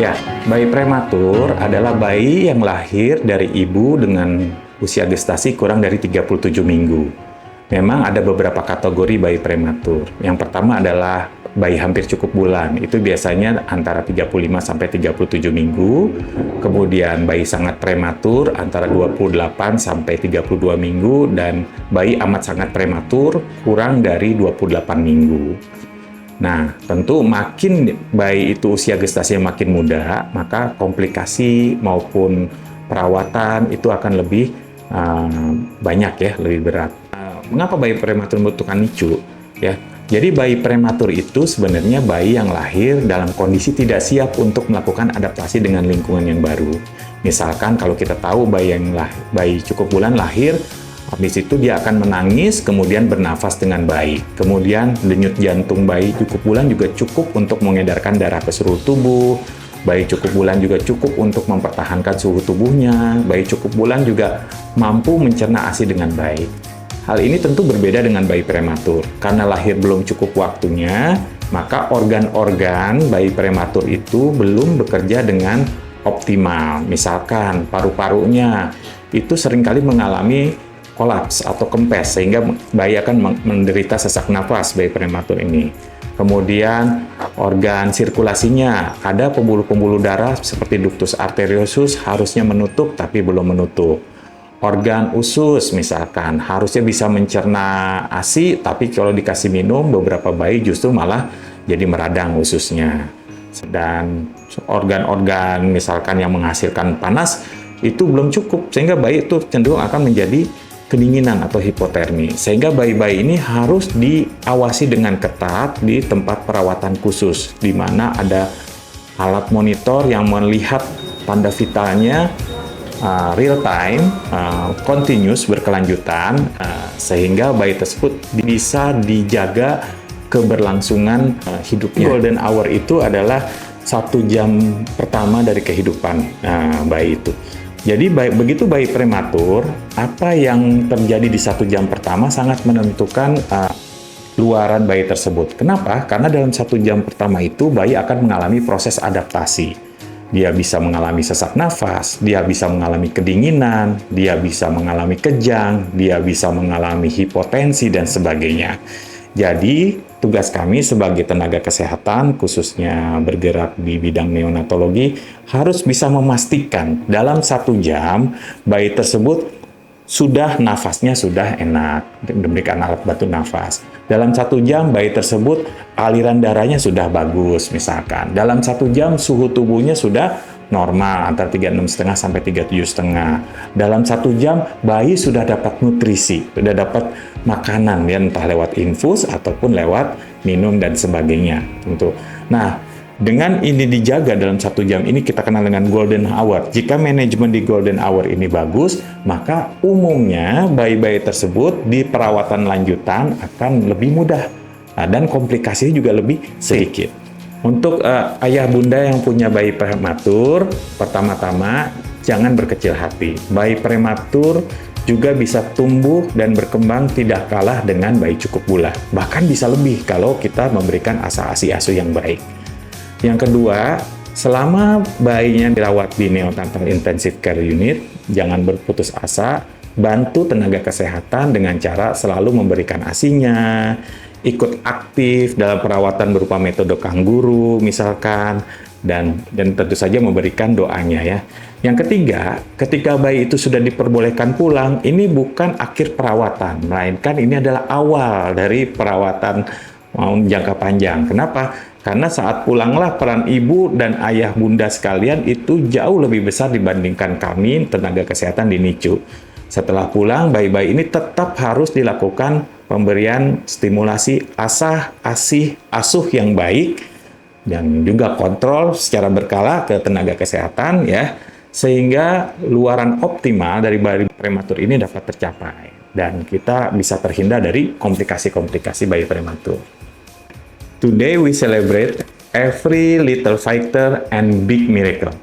Ya, bayi prematur adalah bayi yang lahir dari ibu dengan usia gestasi kurang dari 37 minggu. Memang ada beberapa kategori bayi prematur. Yang pertama adalah bayi hampir cukup bulan. Itu biasanya antara 35 sampai 37 minggu. Kemudian bayi sangat prematur antara 28 sampai 32 minggu dan bayi amat sangat prematur kurang dari 28 minggu. Nah, tentu makin bayi itu usia gestasinya makin muda, maka komplikasi maupun perawatan itu akan lebih banyak ya, lebih berat. Mengapa bayi prematur membutuhkan NICU? Ya, jadi bayi prematur itu sebenarnya bayi yang lahir dalam kondisi tidak siap untuk melakukan adaptasi dengan lingkungan yang baru. Misalkan kalau kita tahu bayi cukup bulan lahir, habis itu dia akan menangis, kemudian bernafas dengan baik. Kemudian denyut jantung bayi cukup bulan juga cukup untuk mengedarkan darah ke seluruh tubuh. Bayi cukup bulan juga cukup untuk mempertahankan suhu tubuhnya. Bayi cukup bulan juga mampu mencerna ASI dengan baik. Hal ini tentu berbeda dengan bayi prematur. Karena lahir belum cukup waktunya, maka organ-organ bayi prematur itu belum bekerja dengan optimal. Misalkan paru-parunya itu seringkali mengalami kolaps atau kempes sehingga bayi akan menderita sesak nafas bayi prematur ini. Kemudian organ sirkulasinya, ada pembuluh-pembuluh darah seperti ductus arteriosus harusnya menutup tapi belum menutup. Organ usus misalkan harusnya bisa mencerna ASI tapi kalau dikasih minum beberapa bayi justru malah jadi meradang ususnya. Dan organ-organ misalkan yang menghasilkan panas itu belum cukup sehingga bayi itu cenderung akan menjadi kedinginan atau hipotermi. Sehingga bayi-bayi ini harus diawasi dengan ketat di tempat perawatan khusus, di mana ada alat monitor yang melihat tanda vitalnya real time, continuous, berkelanjutan, sehingga bayi tersebut bisa dijaga keberlangsungan hidupnya. Golden hour itu adalah 1 jam pertama dari kehidupan bayi itu. Jadi begitu bayi prematur, apa yang terjadi di 1 jam pertama sangat menentukan luaran bayi tersebut. Kenapa? Karena dalam 1 jam pertama itu bayi akan mengalami proses adaptasi. Dia bisa mengalami sesak nafas, dia bisa mengalami kedinginan, dia bisa mengalami kejang, dia bisa mengalami hipotensi dan sebagainya. Jadi, tugas kami sebagai tenaga kesehatan, khususnya bergerak di bidang neonatologi, harus bisa memastikan dalam 1 jam bayi tersebut sudah nafasnya sudah enak, diberikan alat bantu nafas. Dalam 1 jam bayi tersebut aliran darahnya sudah bagus misalkan. Dalam 1 jam suhu tubuhnya sudah normal antara 36,5 sampai 37,5. Dalam 1 jam bayi sudah dapat nutrisi, sudah dapat makanan ya entah lewat infus ataupun lewat minum dan sebagainya tentu. Nah, dengan ini dijaga dalam 1 jam ini kita kenal dengan golden hour. Jika manajemen di golden hour ini bagus, maka umumnya bayi-bayi tersebut di perawatan lanjutan akan lebih mudah dan komplikasinya juga lebih sedikit. Untuk ayah bunda yang punya bayi prematur, pertama-tama jangan berkecil hati. Bayi prematur juga bisa tumbuh dan berkembang tidak kalah dengan bayi cukup bulan. Bahkan bisa lebih kalau kita memberikan ASI asuh yang baik. Yang kedua, selama bayinya dirawat di neonatal intensive care unit, jangan berputus asa, bantu tenaga kesehatan dengan cara selalu memberikan ASI-nya, ikut aktif dalam perawatan berupa metode kangguru misalkan, dan tentu saja memberikan doanya ya. Yang ketiga, ketika bayi itu sudah diperbolehkan pulang, ini bukan akhir perawatan, melainkan ini adalah awal dari perawatan jangka panjang. Kenapa? Karena saat pulanglah peran ibu dan ayah bunda sekalian itu jauh lebih besar dibandingkan kami tenaga kesehatan di NICU. Setelah pulang, bayi-bayi ini tetap harus dilakukan pemberian stimulasi ASI asuh yang baik dan juga kontrol secara berkala ke tenaga kesehatan ya, sehingga luaran optimal dari bayi prematur ini dapat tercapai dan kita bisa terhindar dari komplikasi-komplikasi bayi prematur. Today we celebrate every little fighter and big miracle.